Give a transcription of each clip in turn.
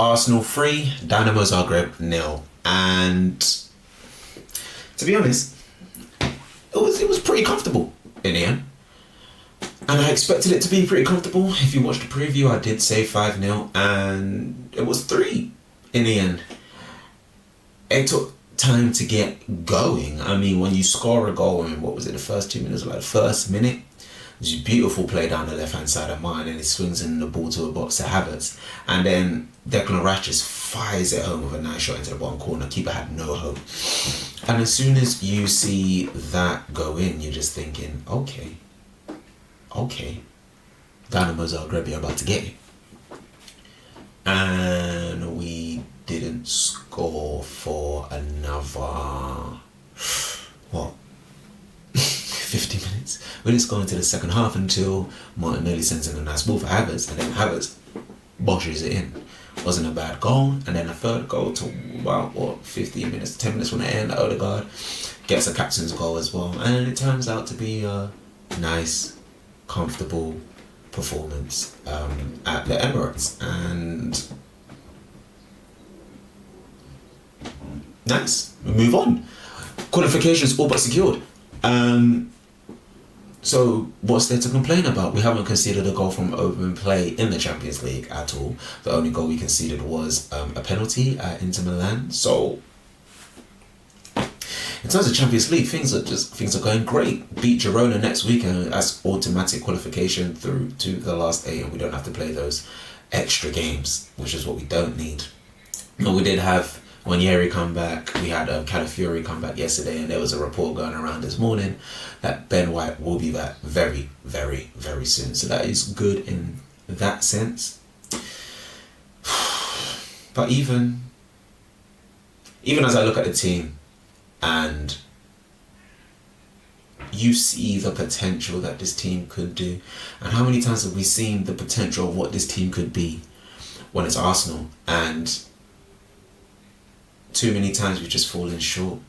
Arsenal 3, Dinamo Zagreb 0. And to be honest, it was pretty comfortable in the end. And I expected it to be pretty comfortable. If you watched the preview, I did say 5-0, and it was 3 in the end. It took time to get going. I mean, when you score a goal, what was it, the first 2 minutes, like the first minute, it's a beautiful play down the left hand side of mine, and he swings in the ball to a box to Havertz, and then Declan Rice just fires it home with a nice shot into the bottom corner. Keeper had no hope. And as soon as you see that go in, you're just thinking, okay, Dinamo Zagreb, you're about to get it. And we didn't score for another 50 minutes. We didn't score into the second half until Martinelli sends in a nice ball for Havertz, and then Havertz boshes it in. Wasn't a bad goal. And then a third goal to about 15 minutes, 10 minutes from the end, Odegaard gets a captain's goal as well, and it turns out to be a nice, comfortable performance at the Emirates. And nice, we move on. Qualifications all but secured. So what's there to complain about? We haven't conceded a goal from open play in the Champions League at all. The only goal we conceded was a penalty at Inter Milan. So in terms of Champions League, things are going great. Beat Girona next week, and that's automatic qualification through to the last 8, and we don't have to play those extra games, which is what we don't need. But we did have Ranieri come back. We had Calafiori come back yesterday, and there was a report going around this morning that Ben White will be back very, very, very soon. So that is good in that sense. But even as I look at the team, and you see the potential that this team could do, and how many times have we seen the potential of what this team could be when it's Arsenal, and too many times we've just fallen short.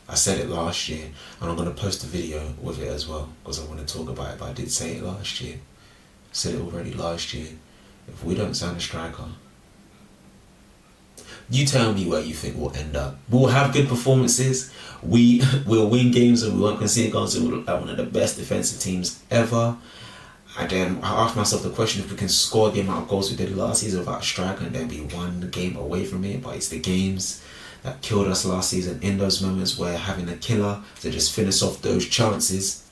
I said it last year, and I'm going to post a video with it as well because I want to talk about it, but I did say it last year. I said it already last year. If we don't sign a striker, you tell me where you think we'll end up. We'll have good performances, we'll win games, and we won't concede goals, and we'll look like one of the best defensive teams ever. And then I asked myself the question, if we can score the amount of goals we did last season without a striker and then be one game away from it, but it's the games that killed us last season, in those moments where having a killer to just finish off those chances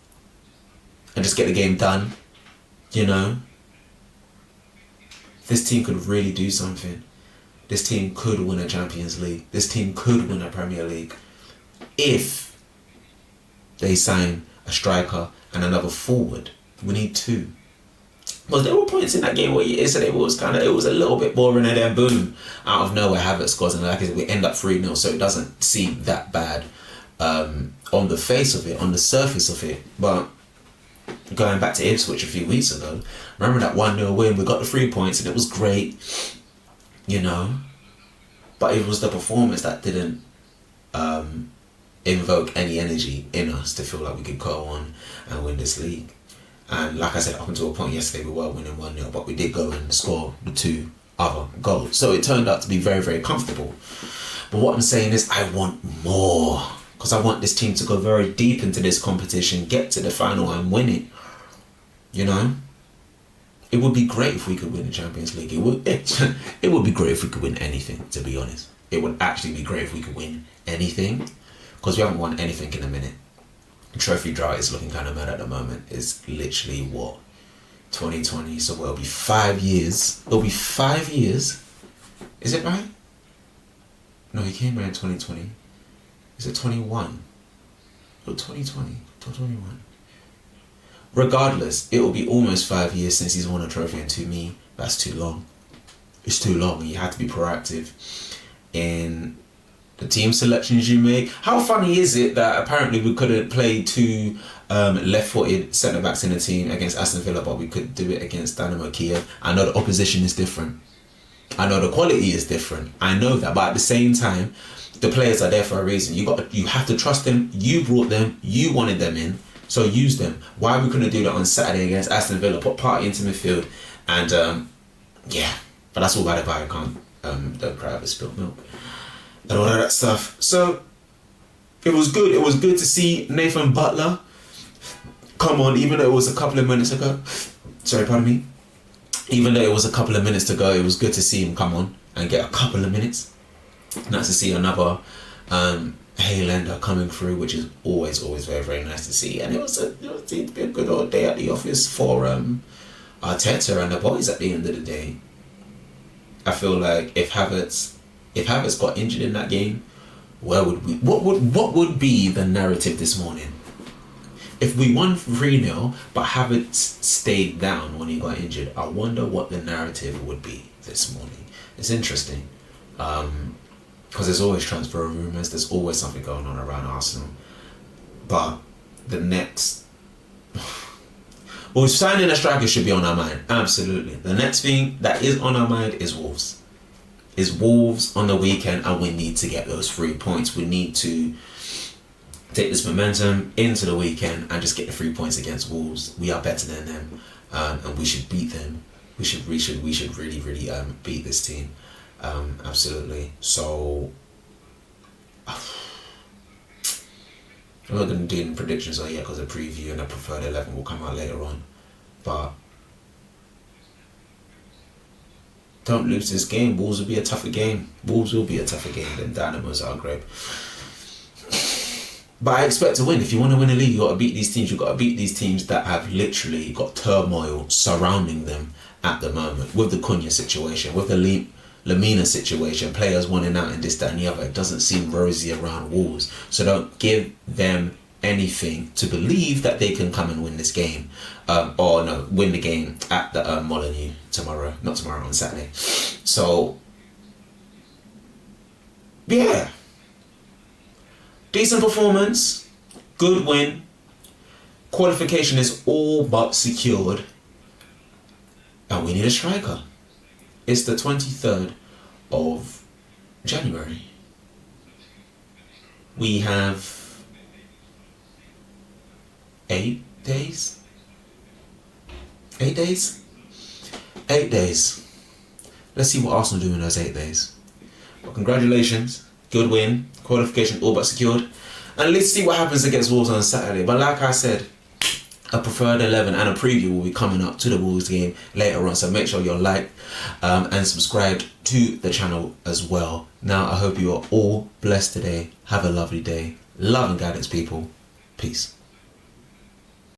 and just get the game done, you know. This team could really do something. This team could win a Champions League. This team could win a Premier League if they sign a striker and another forward. We need 2. Because there were points in that game where you said it was a little bit boring, and then boom, out of nowhere Havertz scores, and like I said, we end up 3-0, so it doesn't seem that bad on the face of it, on the surface of it. But going back to Ipswich a few weeks ago, remember that 1-0 win, we got the 3 points and it was great, you know, but it was the performance that didn't invoke any energy in us to feel like we could go on and win this league. And like I said, up until a point yesterday, we were winning 1-0, but we did go and score the 2 other goals. So it turned out to be very, very comfortable. But what I'm saying is I want more, because I want this team to go very deep into this competition, get to the final and win it. You know? It would be great if we could win the Champions League. It would be great if we could win anything, to be honest. It would actually be great if we could win anything, because we haven't won anything in a minute. Trophy drought is looking kind of mad at the moment. It's literally 2020, so it'll be 5 years. It'll be 5 years. Is it right? No, he came here in 2020. Is it 21? No, 2020 to 21. Regardless, it will be almost 5 years since he's won a trophy, and to me, that's too long. It's too long. You have to be proactive in the team selections you make. How funny is it that apparently we couldn't play 2 left-footed centre-backs in the team against Aston Villa, but we could do it against Dinamo Kiev? I know the opposition is different. I know the quality is different. I know that, but at the same time, the players are there for a reason. You have to trust them. You brought them. You wanted them in, so use them. Why we couldn't do that on Saturday against Aston Villa? Put Partey into midfield, and But that's all by the by. I can't don't cry over spilled milk and all of that stuff. So it was good. It was good to see Nathan Butler come on, even though it was a couple of minutes ago. Sorry, pardon me. Even though it was a couple of minutes to go, it was good to see him come on and get a couple of minutes. Nice to see another Haylender coming through, which is always very, very nice to see. And it was a good old day at the office for Arteta and the boys at the end of the day. I feel like if Havertz got injured in that game, what would be the narrative this morning? If we won 3-0, but Havertz stayed down when he got injured, I wonder what the narrative would be this morning. It's interesting. Because there's always transfer rumours, there's always something going on around Arsenal. But the next... Well, signing a striker should be on our mind, absolutely. The next thing that is on our mind is Wolves. Is Wolves on the weekend, and we need to get those 3 points. We need to take this momentum into the weekend and just get the 3 points against Wolves. We are better than them, and we should beat them. We should really beat this team. Absolutely. So I'm not going to do any predictions yet because the preview and the preferred 11 will come out later on. But don't lose this game. Wolves will be a tougher game. Wolves will be a tougher game than Dinamo Zagreb. But I expect to win. If you want to win a league, you got to beat these teams. You've got to beat these teams that have literally got turmoil surrounding them at the moment. With the Cunha situation, with the Lamina situation, players wanting out and this, that and the other. It doesn't seem rosy around Wolves. So don't give them anything to believe that they can come and win this game. Win the game at the Molineux tomorrow. Not tomorrow, on Saturday. So, yeah. Decent performance. Good win. Qualification is all but secured. And we need a striker. It's the 23rd of January. We have 8 days? 8 days? 8 days. Let's see what Arsenal do in those 8 days. But congratulations. Good win. Qualification all but secured. And let's see what happens against Wolves on Saturday. But like I said, a preferred 11 and a preview will be coming up to the Wolves game later on. So make sure you're liked and subscribed to the channel as well. Now, I hope you are all blessed today. Have a lovely day. Love and guidance, people. Peace.